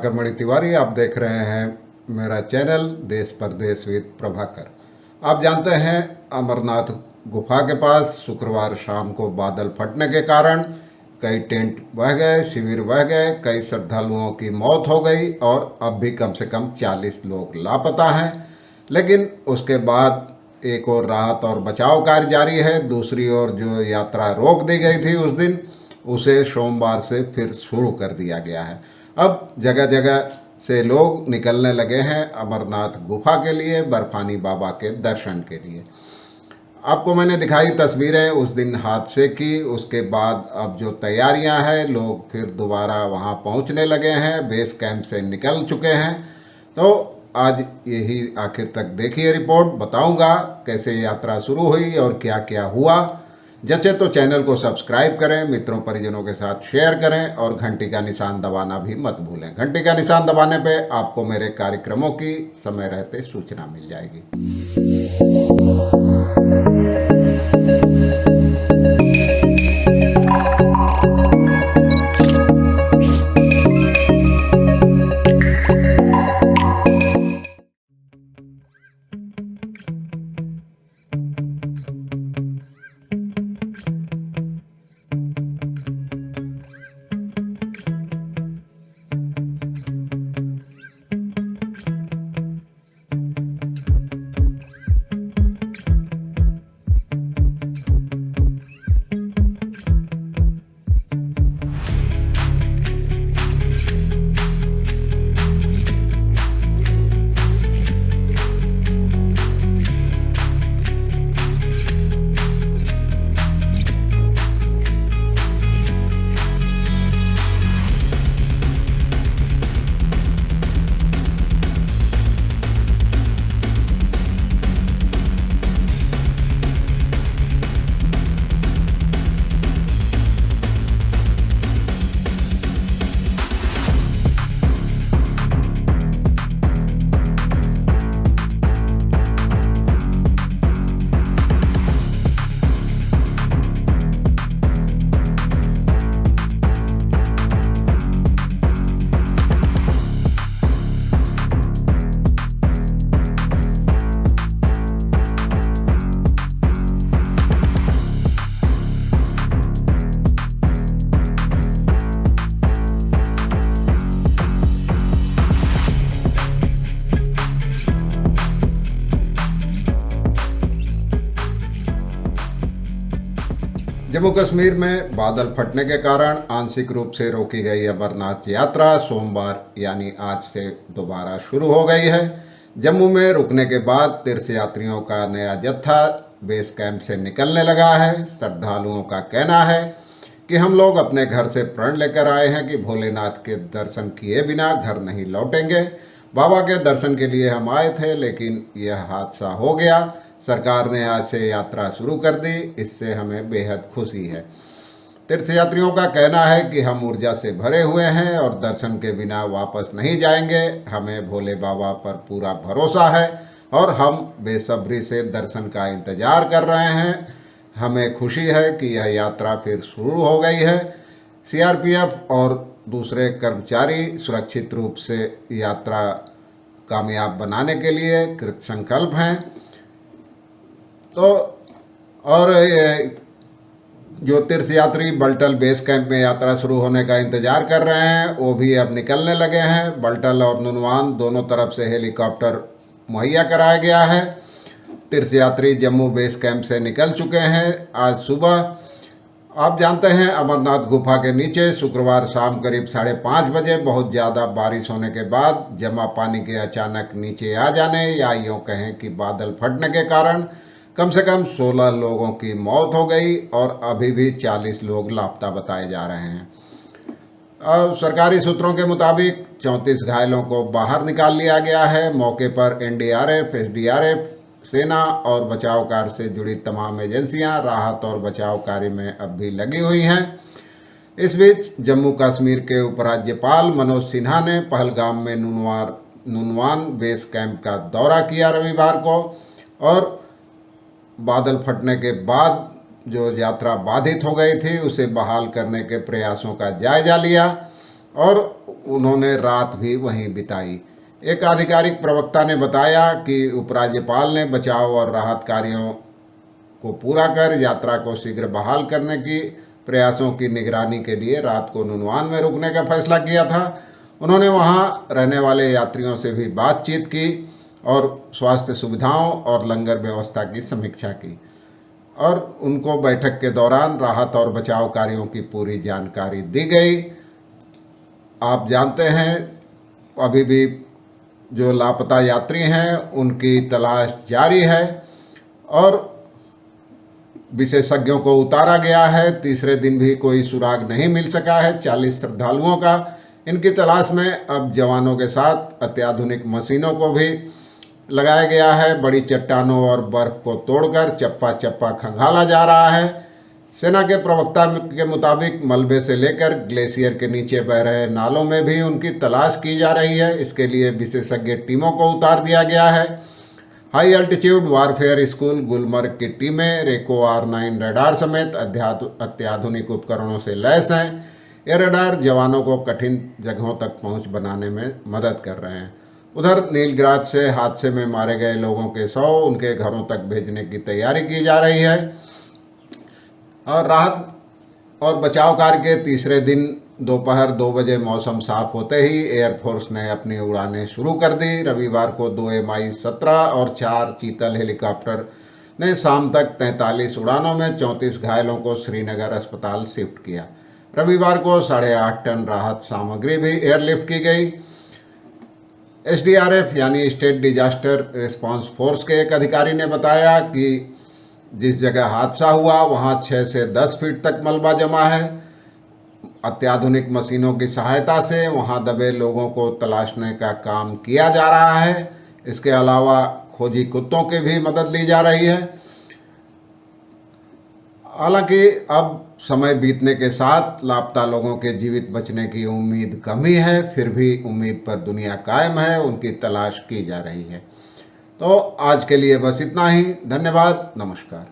प्रभाकर मणि तिवारी। आप देख रहे हैं मेरा चैनल देश परदेश विद प्रभाकर। आप जानते हैं अमरनाथ गुफा के पास शुक्रवार शाम को बादल फटने के कारण कई टेंट बह गए, शिविर बह गए, कई श्रद्धालुओं की मौत हो गई और अब भी कम से कम 40 लोग लापता हैं। लेकिन उसके बाद एक और राहत और बचाव कार्य जारी है। दूसरी ओर जो यात्रा रोक दी गई थी उस दिन, उसे सोमवार से फिर शुरू कर दिया गया है। अब जगह जगह से लोग निकलने लगे हैं अमरनाथ गुफा के लिए, बर्फानी बाबा के दर्शन के लिए। आपको मैंने दिखाई तस्वीरें उस दिन हादसे की। उसके बाद अब जो तैयारियां हैं, लोग फिर दोबारा वहां पहुंचने लगे हैं, बेस कैंप से निकल चुके हैं। तो आज यही आखिर तक देखिए रिपोर्ट, बताऊंगा कैसे यात्रा शुरू हुई और क्या क्या हुआ। जैसे तो चैनल को सब्सक्राइब करें, मित्रों परिजनों के साथ शेयर करें और घंटी का निशान दबाना भी मत भूलें। घंटी का निशान दबाने पे आपको मेरे कार्यक्रमों की समय रहते सूचना मिल जाएगी। जम्मू कश्मीर में बादल फटने के कारण आंशिक रूप से रोकी गई अमरनाथ यात्रा सोमवार यानी आज से दोबारा शुरू हो गई है। जम्मू में रुकने के बाद तीर्थयात्रियों का नया जत्था बेस कैंप से निकलने लगा है। श्रद्धालुओं का कहना है कि हम लोग अपने घर से प्रण लेकर आए हैं कि भोलेनाथ के दर्शन किए बिना घर नहीं लौटेंगे। बाबा के दर्शन के लिए हम आए थे, लेकिन यह हादसा हो गया। सरकार ने आज से यात्रा शुरू कर दी, इससे हमें बेहद खुशी है। तीर्थयात्रियों का कहना है कि हम ऊर्जा से भरे हुए हैं और दर्शन के बिना वापस नहीं जाएंगे। हमें भोले बाबा पर पूरा भरोसा है और हम बेसब्री से दर्शन का इंतजार कर रहे हैं। हमें खुशी है कि यह यात्रा फिर शुरू हो गई है। सीआरपीएफ और दूसरे कर्मचारी सुरक्षित रूप से यात्रा कामयाब बनाने के लिए कृत संकल्प हैं। तो और जो तीर्थयात्री बल्टल बेस कैंप में यात्रा शुरू होने का इंतजार कर रहे हैं, वो भी अब निकलने लगे हैं। बल्टल और नुनवान दोनों तरफ से हेलीकॉप्टर मुहैया कराया गया है। तीर्थयात्री जम्मू बेस कैंप से निकल चुके हैं आज सुबह। आप जानते हैं अमरनाथ गुफा के नीचे शुक्रवार शाम करीब 5:30 बजे बहुत ज़्यादा बारिश होने के बाद जमा पानी के अचानक नीचे आ जाने या यूँ कहें कि बादल फटने के कारण कम से कम 16 लोगों की मौत हो गई और अभी भी 40 लोग लापता बताए जा रहे हैं। अब सरकारी सूत्रों के मुताबिक 34 घायलों को बाहर निकाल लिया गया है। मौके पर एनडीआरएफ, एसडीआरएफ, सेना और बचाव कार्य से जुड़ी तमाम एजेंसियां राहत और बचाव कार्य में अब भी लगी हुई हैं। इस बीच जम्मू कश्मीर के उपराज्यपाल मनोज सिन्हा ने पहलगाम में नुनवान बेस कैंप का दौरा किया रविवार को और बादल फटने के बाद जो यात्रा बाधित हो गई थी उसे बहाल करने के प्रयासों का जायजा लिया और उन्होंने रात भी वहीं बिताई। एक आधिकारिक प्रवक्ता ने बताया कि उपराज्यपाल ने बचाव और राहत कार्यों को पूरा कर यात्रा को शीघ्र बहाल करने की प्रयासों की निगरानी के लिए रात को नुनवान में रुकने का फैसला किया था। उन्होंने वहां रहने वाले यात्रियों से भी बातचीत की और स्वास्थ्य सुविधाओं और लंगर व्यवस्था की समीक्षा की और उनको बैठक के दौरान राहत और बचाव कार्यों की पूरी जानकारी दी गई। आप जानते हैं अभी भी जो लापता यात्री हैं उनकी तलाश जारी है और विशेषज्ञों को उतारा गया है। तीसरे दिन भी कोई सुराग नहीं मिल सका है 40 श्रद्धालुओं का। इनकी तलाश में अब जवानों के साथ अत्याधुनिक मशीनों को भी लगाया गया है। बड़ी चट्टानों और बर्फ को तोड़कर चप्पा चप्पा खंगाला जा रहा है। सेना के प्रवक्ता के मुताबिक मलबे से लेकर ग्लेशियर के नीचे बह रहे नालों में भी उनकी तलाश की जा रही है। इसके लिए विशेषज्ञ टीमों को उतार दिया गया है। High altitude warfare school Gulmarg की टीमें रेको R9 रडार समेत अत्याधुनिक उपकरणों से लैस हैं। ये रडार जवानों को कठिन जगहों तक पहुंच बनाने में मदद कर रहे हैं। उधर नीलग्राज से हादसे में मारे गए लोगों के शव उनके घरों तक भेजने की तैयारी की जा रही है। और राहत और बचाव कार्य के तीसरे दिन दोपहर 2 बजे मौसम साफ होते ही एयरफोर्स ने अपनी उड़ानें शुरू कर दी। रविवार को 2 Mi-17 और 4 चीतल हेलीकॉप्टर ने शाम तक 43 उड़ानों में 34 घायलों को श्रीनगर अस्पताल शिफ्ट किया। रविवार को 8.5 टन राहत सामग्री भी एयरलिफ्ट की गई। SDRF यानी स्टेट डिजास्टर रिस्पांस फोर्स के एक अधिकारी ने बताया कि जिस जगह हादसा हुआ वहां 6 से 10 फीट तक मलबा जमा है। अत्याधुनिक मशीनों की सहायता से वहां दबे लोगों को तलाशने का काम किया जा रहा है। इसके अलावा खोजी कुत्तों की भी मदद ली जा रही है। हालांकि अब समय बीतने के साथ लापता लोगों के जीवित बचने की उम्मीद कम ही है, फिर भी उम्मीद पर दुनिया कायम है, उनकी तलाश की जा रही है। तो आज के लिए बस इतना ही। धन्यवाद, नमस्कार।